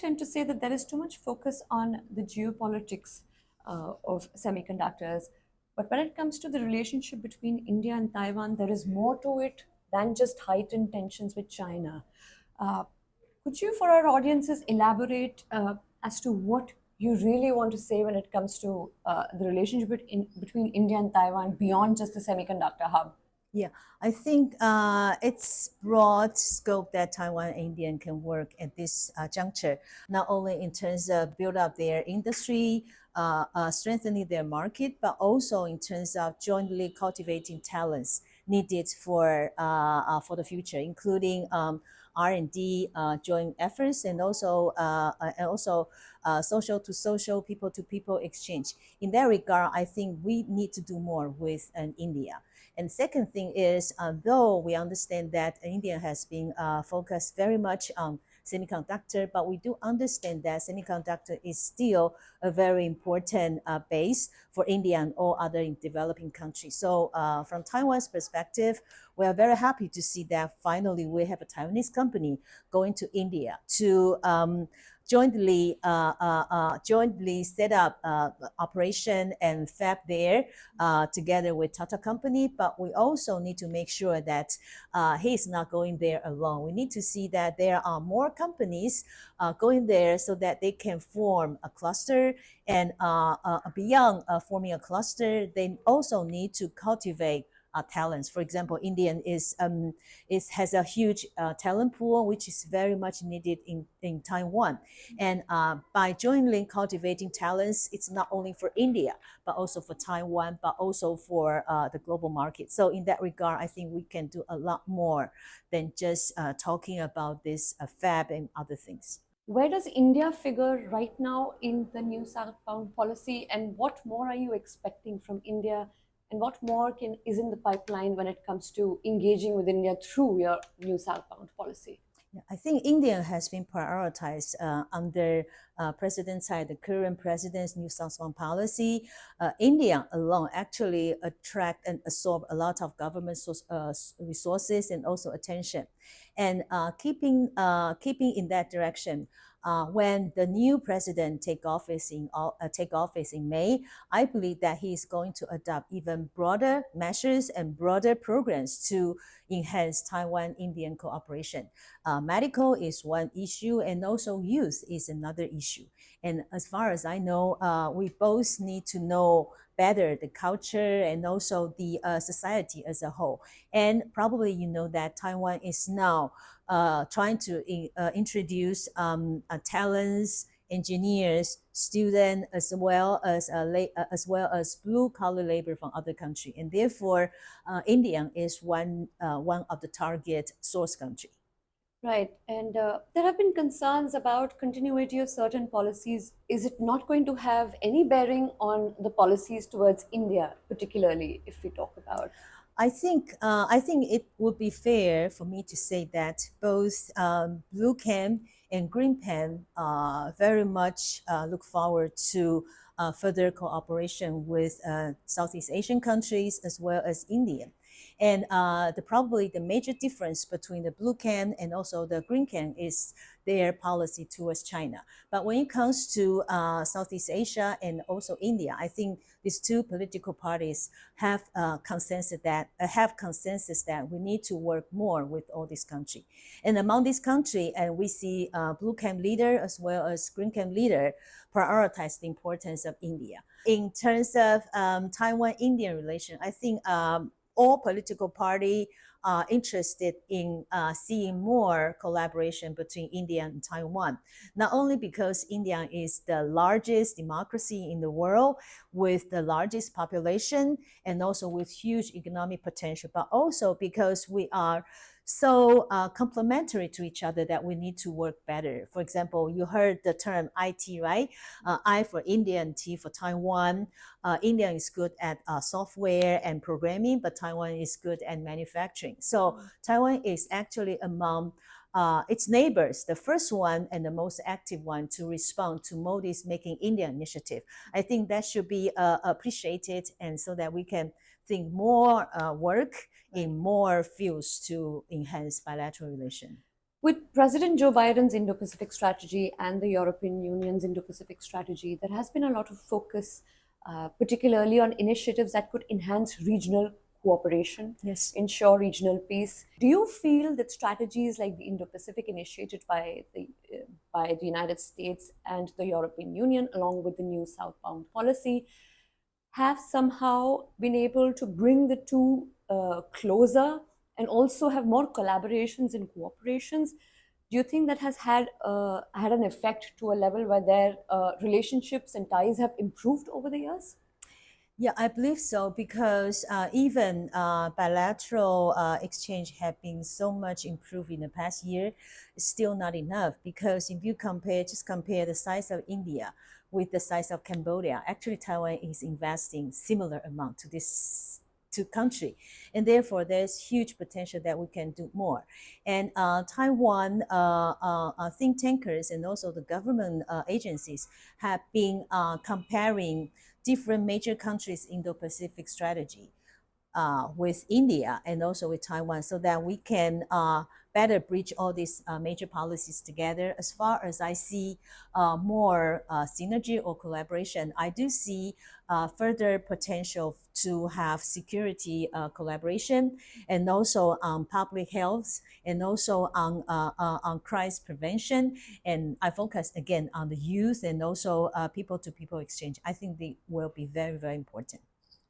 tend to say that there is too much focus on the geopolitics of semiconductors. But when it comes to the relationship between India and Taiwan, there is more to it than just heightened tensions with China. Uh, could you, for our audiences, elaborate as to what you really want to say when it comes to the relationship between India and Taiwan beyond just the semiconductor hub? Yeah, I think it's broad scope that Taiwan and India can work at this juncture, not only in terms of build up their industry, strengthening their market, but also in terms of jointly cultivating talents needed for the future, including R&D joint efforts and also social to social, people to people exchange. In that regard, I think we need to do more with India. And second thing is, though we understand that India has been focused very much on semiconductor, but we do understand that semiconductor is still a very important base for India and all other developing countries. So from Taiwan's perspective, we are very happy to see that finally we have a Taiwanese company going to India to jointly set up operation and fab there together with Tata company. But we also need to make sure that he's not going there alone. We need to see that there are more companies going there so that they can form a cluster. And beyond forming a cluster, they also need to cultivate talents. For example, Indian has a huge talent pool, which is very much needed in Taiwan. And by jointly cultivating talents, it's not only for India, but also for Taiwan, but also for the global market. So in that regard, I think we can do a lot more than just talking about this fab and other things. Where does India figure right now in the new Southbound policy, and what more are you expecting from India, and what more is in the pipeline when it comes to engaging with India through your new Southbound policy? Yeah, I think India has been prioritized under President Tsai, the current president's new Southbound policy. India alone actually attract and absorb a lot of government resources and also attention, and keeping in that direction. When the new president take office in May, I believe that he is going to adopt even broader measures and broader programs to enhance Taiwan-Indian cooperation. Medical is one issue, and also youth is another issue. And as far as I know, we both need to know better the culture and also the society as a whole. And probably you know that Taiwan is now trying to introduce talents, engineers, students, as well as blue collar labor from other countries, and therefore, India is one of the target source country. Right. And there have been concerns about continuity of certain policies. Is it not going to have any bearing on the policies towards India, particularly if we talk about? I think it would be fair for me to say that both Blue Camp and Green Camp very much look forward to further cooperation with Southeast Asian countries as well as India. And probably the major difference between the Blue Camp and also the Green Camp is their policy towards China. But when it comes to Southeast Asia and also India, I think these two political parties have consensus that we need to work more with all these countries. And among these countries, and we see Blue Camp leader as well as Green Camp leader prioritize the importance of India. In terms of Taiwan-Indian relation, I think all political parties are interested in seeing more collaboration between India and Taiwan, not only because India is the largest democracy in the world with the largest population and also with huge economic potential, but also because we are so complementary to each other that we need to work better. For example, you heard the term IT, right? I for India and T for Taiwan. India is good at software and programming, but Taiwan is good at manufacturing. So Taiwan is actually among its neighbors, the first one and the most active one to respond to Modi's Making India initiative. I think that should be appreciated, and so that we can think more work in more fields to enhance bilateral relations. With President Joe Biden's Indo Pacific strategy and the European Union's Indo Pacific strategy, there has been a lot of focus, particularly on initiatives that could enhance regional cooperation, Yes. ensure regional peace. Do you feel that strategies like the Indo Pacific initiated by the United States and the European Union, along with the new Southbound Policy, have somehow been able to bring the two closer and also have more collaborations and cooperations? Do you think that has had an effect to a level where their relationships and ties have improved over the years? Yeah, I believe so because even bilateral exchange have been so much improved in the past year. It's still not enough because if you compare the size of India with the size of Cambodia, actually Taiwan is investing similar amount to this to country, and therefore there's huge potential that we can do more. And Taiwan think tankers and also the government agencies have been comparing different major countries' Indo-Pacific strategy with India and also with Taiwan so that we can better bridge all these major policies together. As far as I see more synergy or collaboration, I do see further potential to have security collaboration and also on public health and also on crisis prevention. And I focus again on the youth and also people-to-people exchange. I think they will be very, very important.